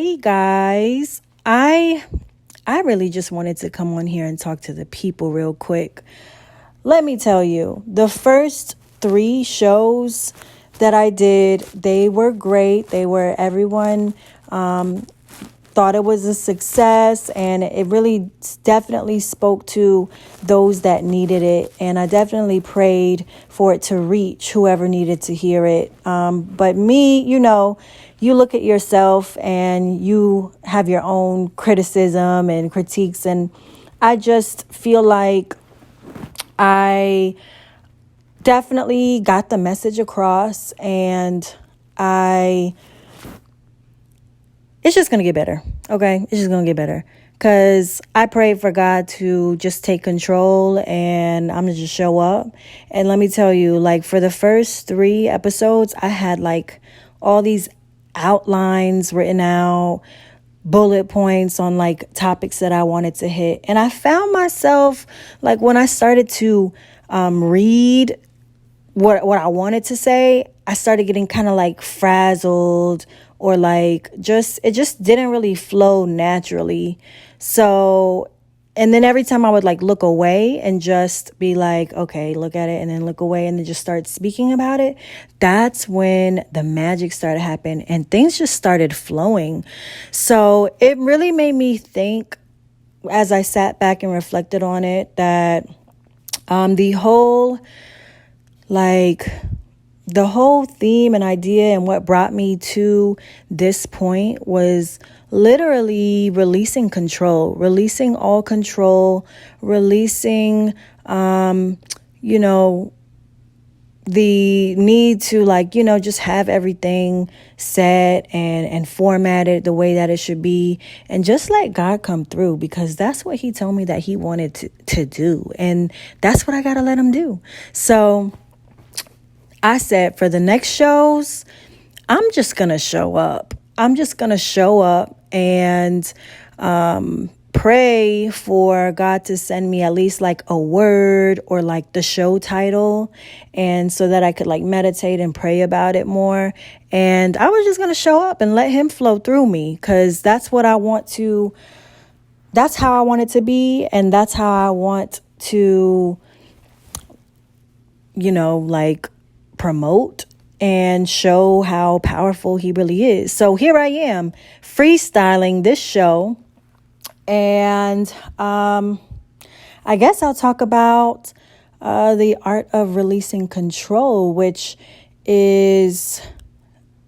Hey guys, I really just wanted to come on here and talk to the people real quick. Let me tell you, the first 3 shows that I did, they were great. Everyone thought it was a success, and it really definitely spoke to those that needed it. And I definitely prayed for it to reach whoever needed to hear it. But me, you look at yourself and you have your own criticism and critiques. And I just feel like I definitely got the message across, and it's just going to get better. Okay. It's just going to get better because I prayed for God to just take control, and I'm going to just show up. And let me tell you, like, for the first 3 episodes, I had like all these outlines written out, bullet points on like topics that I wanted to hit. And I found myself, like, when I started to read what I wanted to say, I started getting kind of like frazzled, or like it just didn't really flow naturally. So, and then every time I would like look away and just be like, okay, look at it, and then look away and then just start speaking about it, that's when the magic started happening and things just started flowing. So it really made me think, as I sat back and reflected on it, that the whole theme and idea and what brought me to this point was literally releasing control, releasing all control, releasing, the need to just have everything set and formatted the way that it should be, and just let God come through, because that's what he told me that he wanted to do. And that's what I got to let him do. So I said, for the next shows, I'm just going to show up. I'm just going to show up and pray for God to send me at least like a word or like the show title, and so that I could like meditate and pray about it more. And I was just going to show up and let him flow through me, because that's how I want it to be. And that's how I want to, promote and show how powerful he really is. So here I am freestyling this show. And I guess I'll talk about the art of releasing control, which is,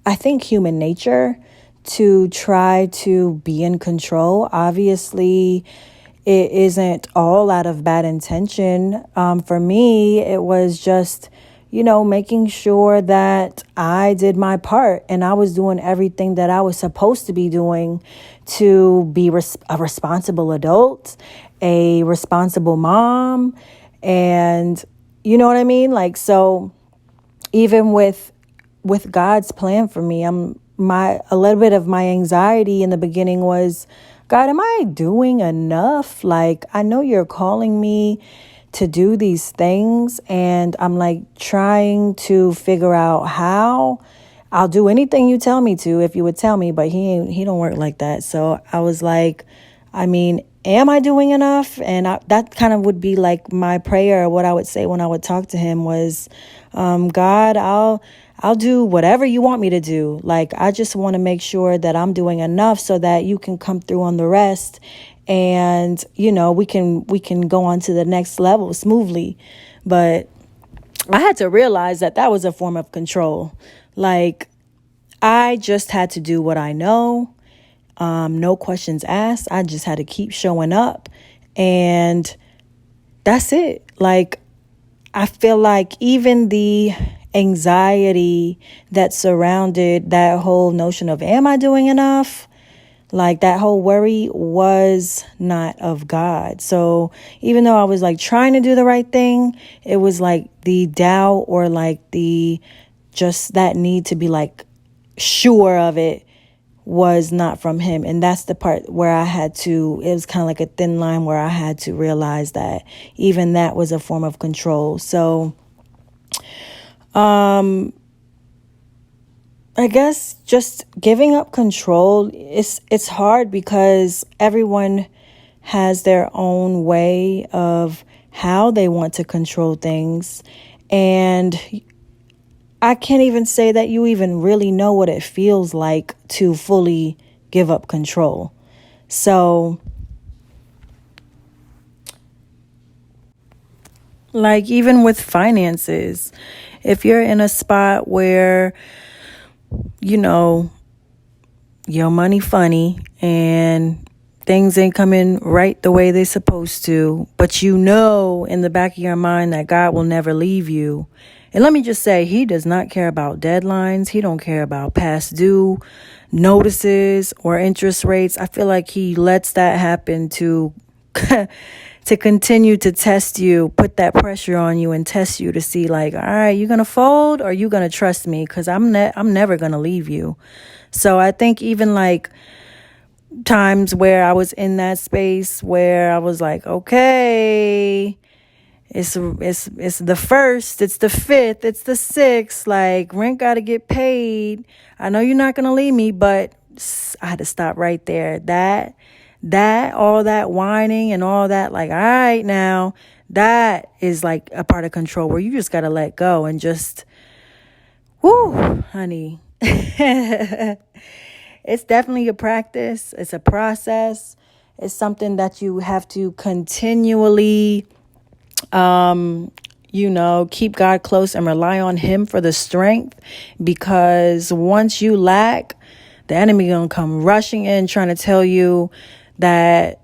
I think, human nature to try to be in control. Obviously, it isn't all out of bad intention. For me, it was just, making sure that I did my part and I was doing everything that I was supposed to be doing to be a responsible adult, a responsible mom. And you know what I mean? Like, so even with God's plan for me, a little bit of my anxiety in the beginning was, God, am I doing enough? Like, I know you're calling me to do these things, and I'm like trying to figure out how. I'll do anything you tell me to, if you would tell me, but he don't work like that. So I was like, am I doing enough? And that kind of would be like my prayer, or what I would say when I would talk to him was, God, I'll do whatever you want me to do. Like, I just want to make sure that I'm doing enough so that you can come through on the rest. And, we can go on to the next level smoothly. But I had to realize that was a form of control. Like, I just had to do what I know. No questions asked. I just had to keep showing up. And that's it. Like, I feel like even the anxiety that surrounded that whole notion of, am I doing enough? Like, that whole worry was not of God. So even though I was like trying to do the right thing, it was like the doubt, or like just that need to be like sure of it, was not from him. And that's the part where it was kind of like a thin line where I had to realize that even that was a form of control. So, I guess just giving up control, it's hard because everyone has their own way of how they want to control things. And I can't even say that you even really know what it feels like to fully give up control. So, like, even with finances, if you're in a spot where, you know, your money funny and things ain't coming right the way they're supposed to, but you know in the back of your mind that God will never leave you. And let me just say, he does not care about deadlines. He don't care about past due notices or interest rates. I feel like he lets that happen to to continue to test you, put that pressure on you and test you to see like, all right, you going to fold or you going to trust me? Because I'm never going to leave you. So I think even like times where I was in that space where I was like, okay, it's the first, it's the fifth, it's the sixth, like rent got to get paid. I know you're not going to leave me, but I had to stop right there. All that whining and all that, like, all right, now that is like a part of control where you just got to let go and just, whoo, honey. It's definitely a practice. It's a process. It's something that you have to continually, keep God close and rely on him for the strength, because once you lack, the enemy gonna come rushing in trying to tell you that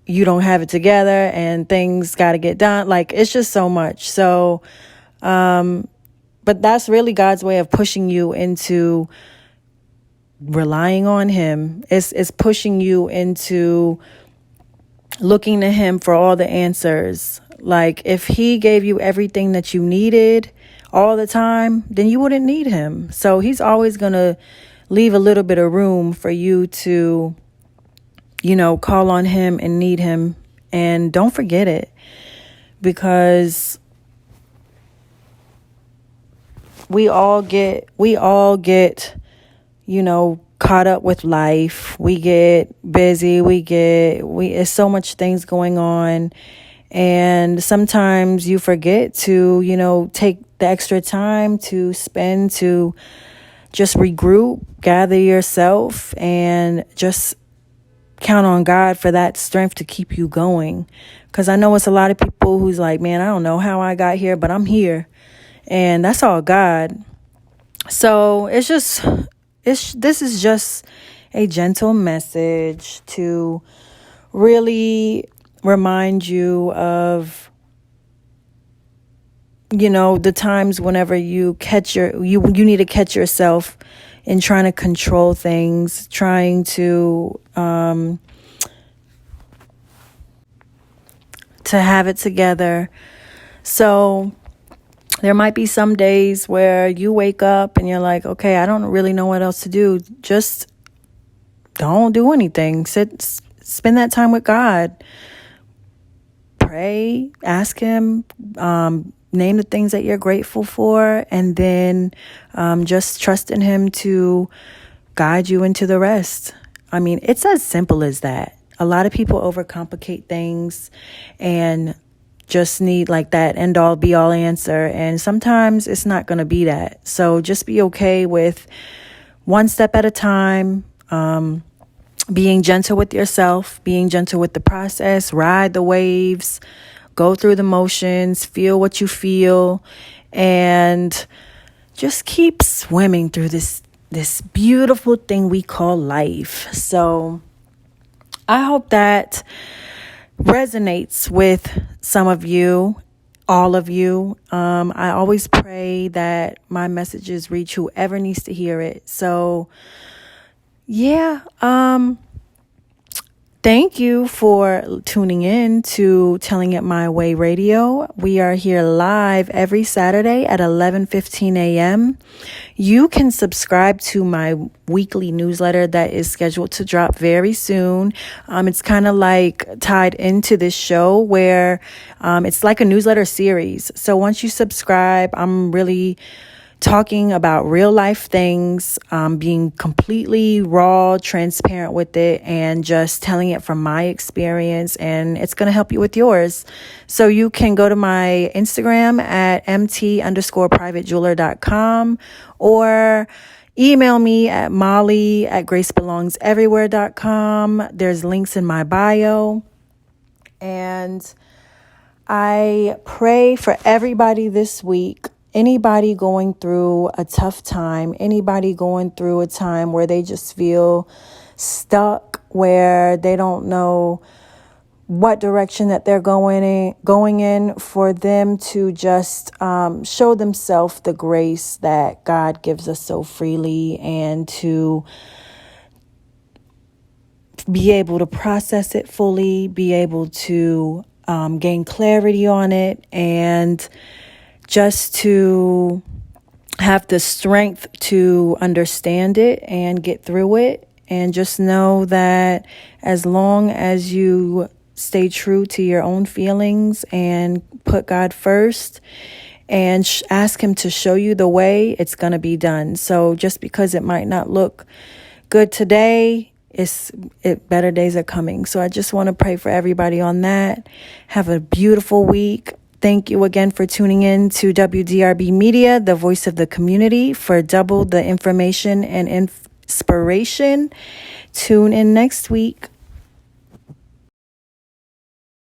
you don't have it together and things got to get done. Like, it's just so much. So, but that's really God's way of pushing you into relying on him. It's pushing you into looking to him for all the answers. Like, if he gave you everything that you needed all the time, then you wouldn't need him. So he's always going to leave a little bit of room for you to, call on him and need him. And don't forget it, because we all get, caught up with life. We get busy. It's so much things going on. And sometimes you forget to, take the extra time to spend to just regroup, gather yourself, and just count on God for that strength to keep you going. Because I know it's a lot of people who's like, man, I don't know how I got here, but I'm here. And that's all God. So this is just a gentle message to really remind you of, the times whenever you need to catch yourself in trying to control things, trying to have it together. So there might be some days where you wake up and you're like, okay, I don't really know what else to do. Just don't do anything. Spend that time with God. Pray, ask him, name the things that you're grateful for, and then just trust in him to guide you into the rest. I mean, it's as simple as that. A lot of people overcomplicate things and just need like that end all be all answer. And sometimes it's not going to be that. So just be okay with one step at a time, being gentle with yourself, being gentle with the process, ride the waves, go through the motions, feel what you feel, and just keep swimming through this beautiful thing we call life. So I hope that resonates with some of you, all of you. I always pray that my messages reach whoever needs to hear it. So yeah, thank you for tuning in to Telling It My Way Radio. We are here live every Saturday at 11:15 a.m. You can subscribe to my weekly newsletter that is scheduled to drop very soon. It's kind of like tied into this show where it's like a newsletter series. So once you subscribe, I'm really talking about real life things, being completely raw, transparent with it, and just telling it from my experience. And it's going to help you with yours. So you can go to my Instagram at mt_privatejeweler.com or email me at molly@gracebelongseverywhere.com. There's links in my bio. And I pray for everybody this week. Anybody going through a tough time, anybody going through a time where they just feel stuck, where they don't know what direction that they're going in, for them to just show themselves the grace that God gives us so freely, and to be able to process it fully, be able to gain clarity on it, and just to have the strength to understand it and get through it. And just know that as long as you stay true to your own feelings and put God first and ask Him to show you the way, it's going to be done. So just because it might not look good today, better days are coming. So I just want to pray for everybody on that. Have a beautiful week. Thank you again for tuning in to WDRB Media, the voice of the community, for double the information and inspiration. Tune in next week.